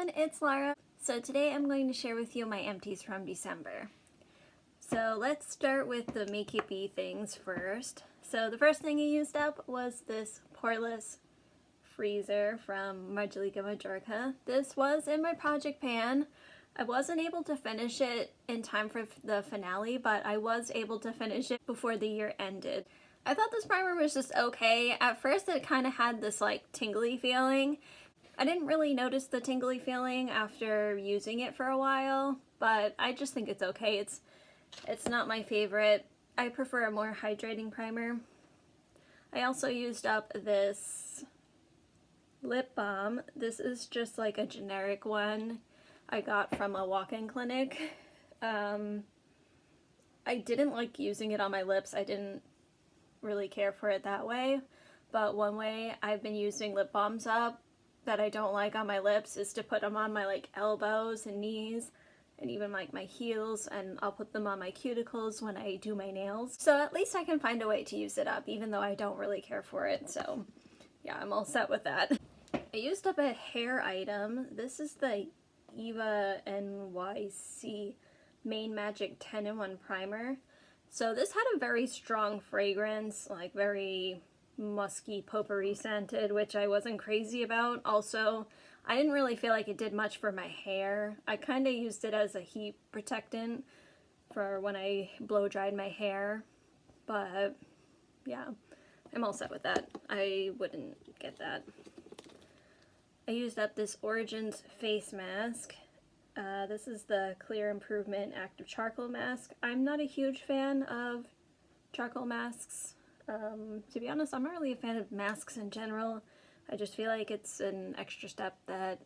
everyone, it's Lara. So today I'm going to share with you my empties from December. So let's start with the makeup-y things first. So the first thing I used up was this Poreless freezer from Majorca. This was in my project pan. I wasn't able to finish it in time for the finale, but I was able to finish it before the year ended. I thought this primer was just okay. At first it kind of had this like tingly feeling. I didn't really notice the tingly feeling after using it for a while, but I just think it's okay. It's not my favorite. I prefer a more hydrating primer. I also used up this lip balm. This is just like a generic one I got from a walk-in clinic. I didn't like using it on my lips. I didn't really care for it that way, but one way I've been using lip balms up that I don't like on my lips is to put them on my like elbows and knees and even like my heels, and I'll put them on my cuticles when I do my nails. So at least I can find a way to use it up even though I don't really care for it. So yeah, I'm all set with that. I used up a hair item. This is the Eva NYC Main Magic 10-in-1 primer. So this had a very strong fragrance, like very musky potpourri scented, which I wasn't crazy about. Also, I didn't really feel like it did much for my hair. I kind of used it as a heat protectant for when I blow dried my hair, but yeah, I'm all set with that. I wouldn't get that. I used up this Origins face mask. This is the Clear Improvement Active Charcoal Mask. I'm not a huge fan of charcoal masks. To be honest, I'm not really a fan of masks in general. I just feel like it's an extra step that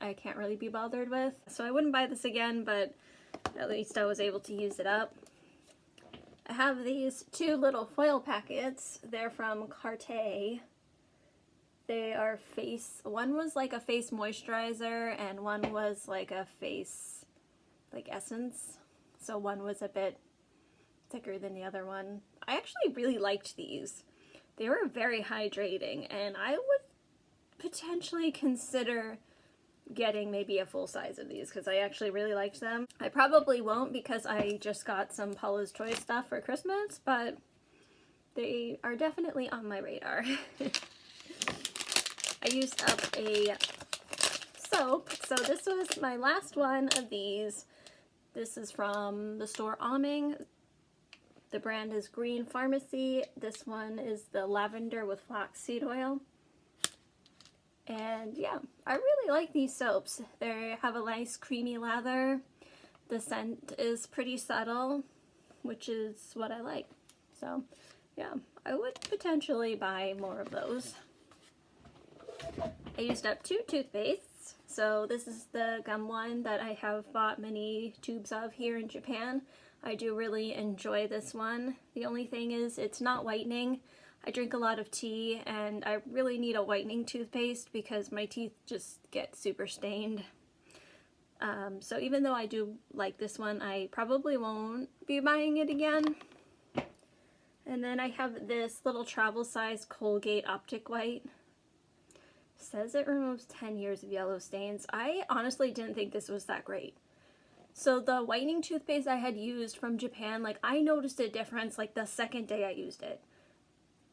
I can't really be bothered with. So I wouldn't buy this again, but at least I was able to use it up. I have these two little foil packets. They're from Carte. They are one was like a face moisturizer and one was like a face like essence. So one was a bit thicker than the other one. I actually really liked these. They were very hydrating, and I would potentially consider getting maybe a full size of these because I actually really liked them. I probably won't because I just got some Paula's Choice stuff for Christmas, but they are definitely on my radar. I used up a soap. So this was my last one of these. This is from the store Alming. The brand is Green Pharmacy. This one is the Lavender with Flax seed oil. And yeah, I really like these soaps. They have a nice creamy lather. The scent is pretty subtle, which is what I like. So yeah, I would potentially buy more of those. I used up two toothpastes. So this is the gum one that I have bought many tubes of here in Japan. I do really enjoy this one. The only thing is it's not whitening. I drink a lot of tea and I really need a whitening toothpaste because my teeth just get super stained. So even though I do like this one, I probably won't be buying it again. And then I have this little travel size Colgate Optic White. Says it removes 10 years of yellow stains. I honestly didn't think this was that great. So the whitening toothpaste I had used from Japan, like I noticed a difference like the second day I used it.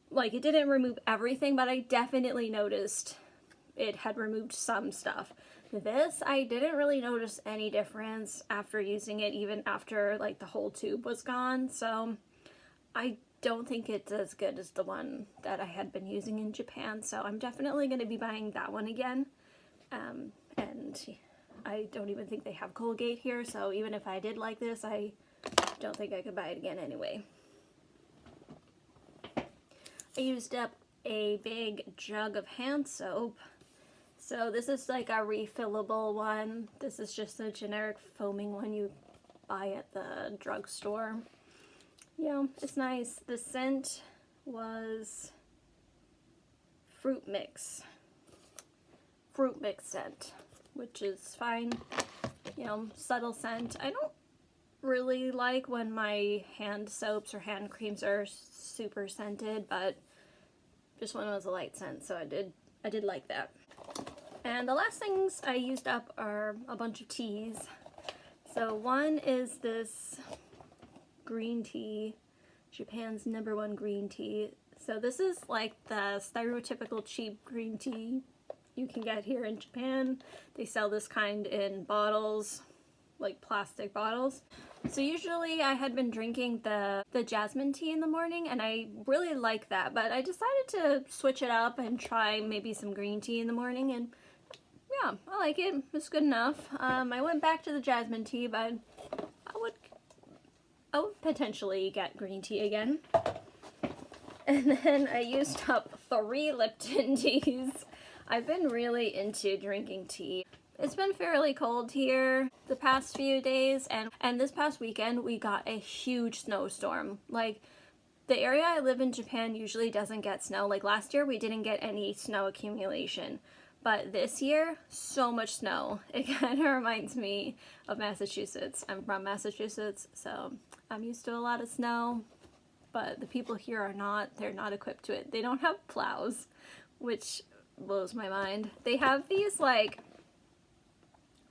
Like it didn't remove everything, but I definitely noticed it had removed some stuff. This, I didn't really notice any difference after using it, even after like the whole tube was gone. So I don't think it's as good as the one that I had been using in Japan. So I'm definitely going to be buying that one again. And I don't even think they have Colgate here, so even if I did like this, I don't think I could buy it again anyway. I used up a big jug of hand soap. So this is like a refillable one. This is just a generic foaming one you buy at the drugstore. Yeah, it's nice. The scent was fruit mix scent, which is fine, you know, subtle scent. I don't really like when my hand soaps or hand creams are super scented, but this one was a light scent, so I did like that. And the last things I used up are a bunch of teas. So one is this green tea, Japan's #1 green tea. So this is like the stereotypical cheap green tea you can get here in Japan. They sell this kind in bottles, like plastic bottles. So usually I had been drinking the jasmine tea in the morning, and I really like that, but I decided to switch it up and try maybe some green tea in the morning, and yeah, I like it. It's good enough. I went back to the jasmine tea, but I would potentially get green tea again. And then I used up 3 Lipton teas. I've been really into drinking tea. It's been fairly cold here the past few days, and this past weekend we got a huge snowstorm. Like, the area I live in Japan usually doesn't get snow. Like last year we didn't get any snow accumulation, but this year, so much snow. It kind of reminds me of Massachusetts. I'm from Massachusetts, so I'm used to a lot of snow, but the people here are not. They're not equipped to it. They don't have plows, which blows my mind. They have these like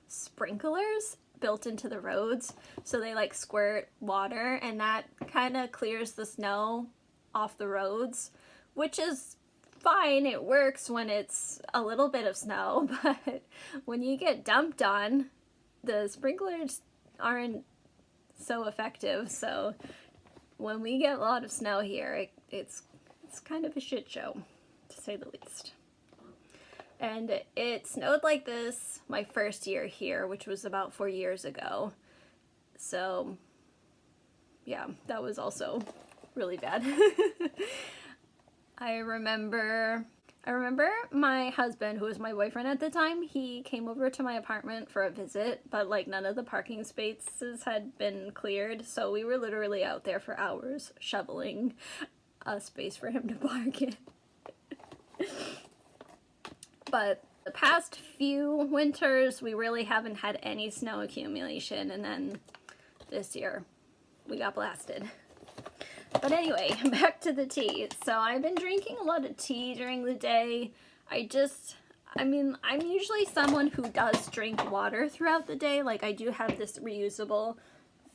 sprinklers built into the roads, so they like squirt water, and that kind of clears the snow off the roads, which is fine. It works when it's a little bit of snow, but when you get dumped on, the sprinklers aren't so effective. So when we get a lot of snow here, it's kind of a shit show, to say the least. And it snowed like this my first year here, which was about 4 years ago. So yeah, that was also really bad. I remember my husband, who was my boyfriend at the time, he came over to my apartment for a visit, but like none of the parking spaces had been cleared, so we were literally out there for hours shoveling a space for him to park in. But the past few winters, we really haven't had any snow accumulation, and then this year we got blasted. But anyway, back to the tea. So I've been drinking a lot of tea during the day. I'm usually someone who does drink water throughout the day. Like, I do have this reusable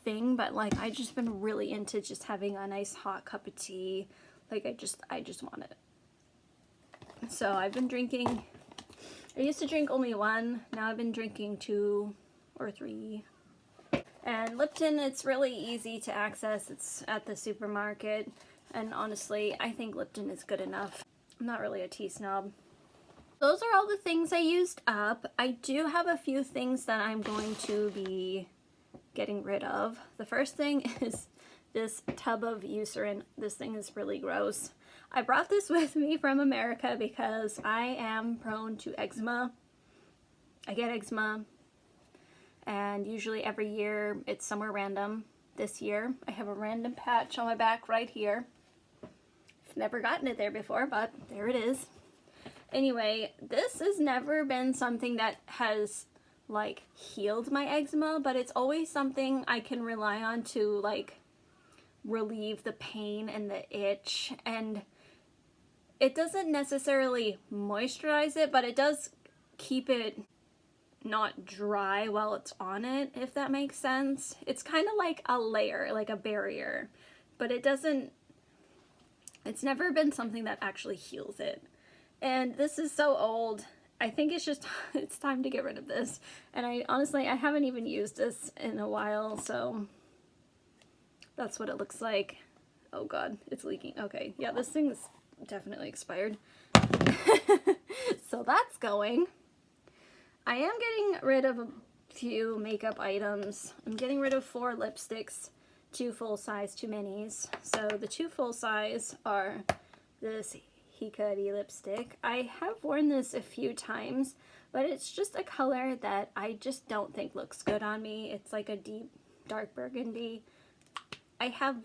thing, but like I've just been really into just having a nice hot cup of tea. Like, I just want it. So I've been drinking, I used to drink only 1, now I've been drinking 2 or 3. And Lipton, it's really easy to access. It's at the supermarket, and honestly, I think Lipton is good enough. I'm not really a tea snob. Those are all the things I used up. I do have a few things that I'm going to be getting rid of. The first thing is this tub of Eucerin. This thing is really gross. I brought this with me from America because I am prone to eczema. I get eczema, and usually every year it's somewhere random. This year I have a random patch on my back right here. I've never gotten it there before, but there it is. Anyway, this has never been something that has like healed my eczema, but it's always something I can rely on to like relieve the pain and the itch, and it doesn't necessarily moisturize it, but it does keep it not dry while it's on it, if that makes sense. It's kind of like a layer, like a barrier, but it's never been something that actually heals it. And this is so old. I think it's time to get rid of this. And I haven't even used this in a while, so that's what it looks like. Oh god, it's leaking. Okay, yeah, this thing's definitely expired. So that's going. I am getting rid of a few makeup items. I'm getting rid of 4 lipsticks, 2 full size, 2 minis. So the 2 full size are this Hikari lipstick. I have worn this a few times, but it's just a color that I just don't think looks good on me. It's like a deep dark burgundy. I have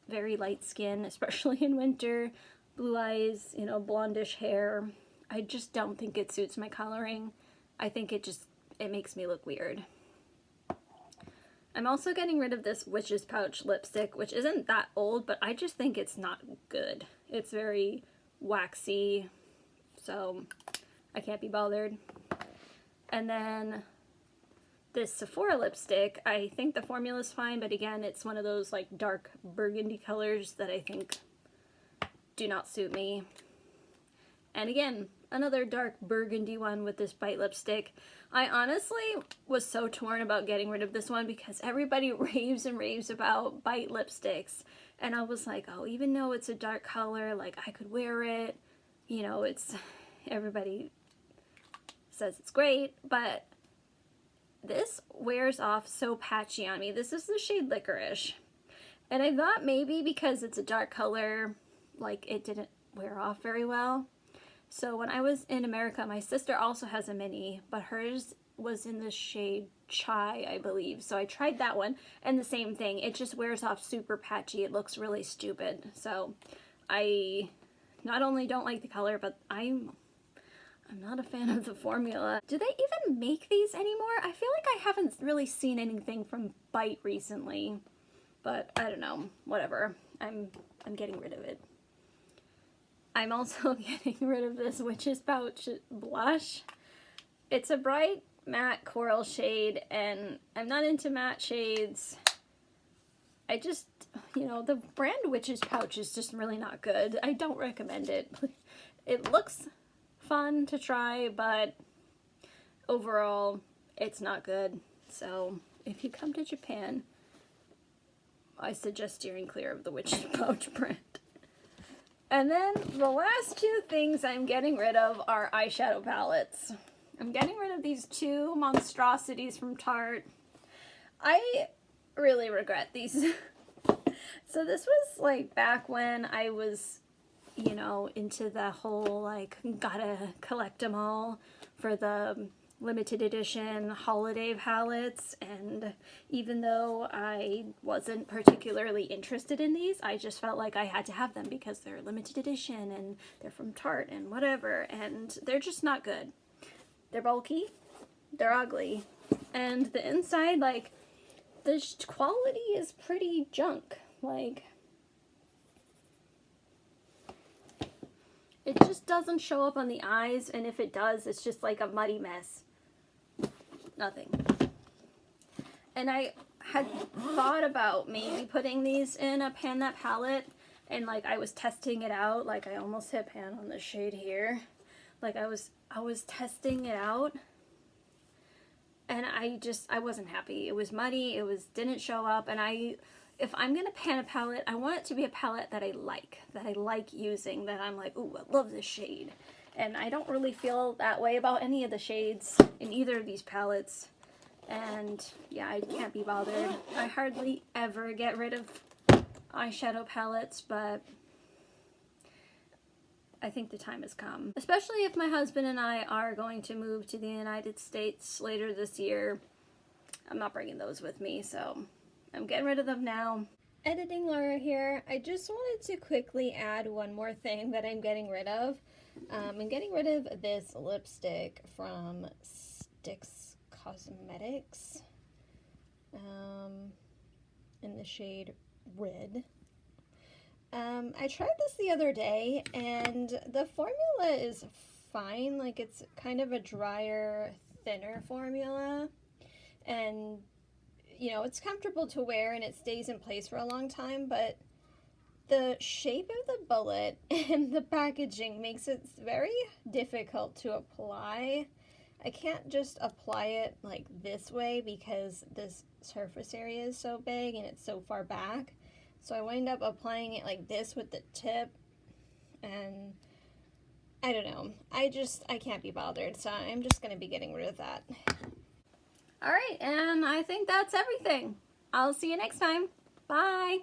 very light skin, especially in winter, blue eyes, you know, blondish hair. I just don't think it suits my coloring. I think it makes me look weird. I'm also getting rid of this Witch's Pouch lipstick, which isn't that old, but I just think it's not good. It's very waxy, so I can't be bothered. And then this Sephora lipstick, I think the formula's fine, but again, it's one of those like dark burgundy colors that I think do not suit me. And again, another dark burgundy one with this bite lipstick. I honestly was so torn about getting rid of this one because everybody raves and raves about bite lipsticks. And I was like, oh, even though it's a dark color, like I could wear it. You know, everybody says it's great, but this wears off so patchy on me. This is the shade Licorice. And I thought maybe because it's a dark color, like it didn't wear off very well. So when I was in America, my sister also has a mini, but hers was in the shade Chai, I believe. So I tried that one, and the same thing. It just wears off super patchy. It looks really stupid. So I not only don't like the color, but I'm not a fan of the formula. Do they even make these anymore? I feel like I haven't really seen anything from Bite recently, but I don't know. Whatever. I'm getting rid of it. I'm also getting rid of this Witch's Pouch blush. It's a bright matte coral shade, and I'm not into matte shades. I just, you know, the brand Witch's Pouch is just really not good. I don't recommend it. It looks fun to try, but overall, it's not good. So if you come to Japan, I suggest steering clear of the Witch's Pouch brand. And then the last two things I'm getting rid of are eyeshadow palettes. I'm getting rid of these two monstrosities from Tarte. I really regret these. So this was like back when I was, you know, into the whole like gotta collect them all for the limited edition holiday palettes, and even though I wasn't particularly interested in these, I just felt like I had to have them because they're limited edition and they're from Tarte and whatever, and they're just not good. They're bulky, they're ugly, and the inside, like, the quality is pretty junk. Like, it just doesn't show up on the eyes, and if it does, it's just like a muddy mess. Nothing. And I had thought about maybe putting these in a pan that palette, and like I was testing it out. Like I almost hit pan on the shade here. Like I was testing it out, and I wasn't happy. It was muddy. Didn't show up, and if I'm gonna pan a palette, I want it to be a palette that I like using, that I'm like, ooh, I love this shade. And I don't really feel that way about any of the shades in either of these palettes. And yeah, I can't be bothered. I hardly ever get rid of eyeshadow palettes, but I think the time has come. Especially if my husband and I are going to move to the United States later this year. I'm not bringing those with me, so I'm getting rid of them now. Editing Laura here. I just wanted to quickly add one more thing that I'm getting rid of. I'm getting rid of this lipstick from Stiks Cosmetics in the shade Red. I tried this the other day, and the formula is fine. Like, it's kind of a drier, thinner formula, and you know, it's comfortable to wear and it stays in place for a long time, but the shape of the bullet and the packaging makes it very difficult to apply. I can't just apply it like this way because this surface area is so big and it's so far back. So I wind up applying it like this with the tip, and I don't know. I can't be bothered, so I'm just going to be getting rid of that. Alright, and I think that's everything. I'll see you next time. Bye!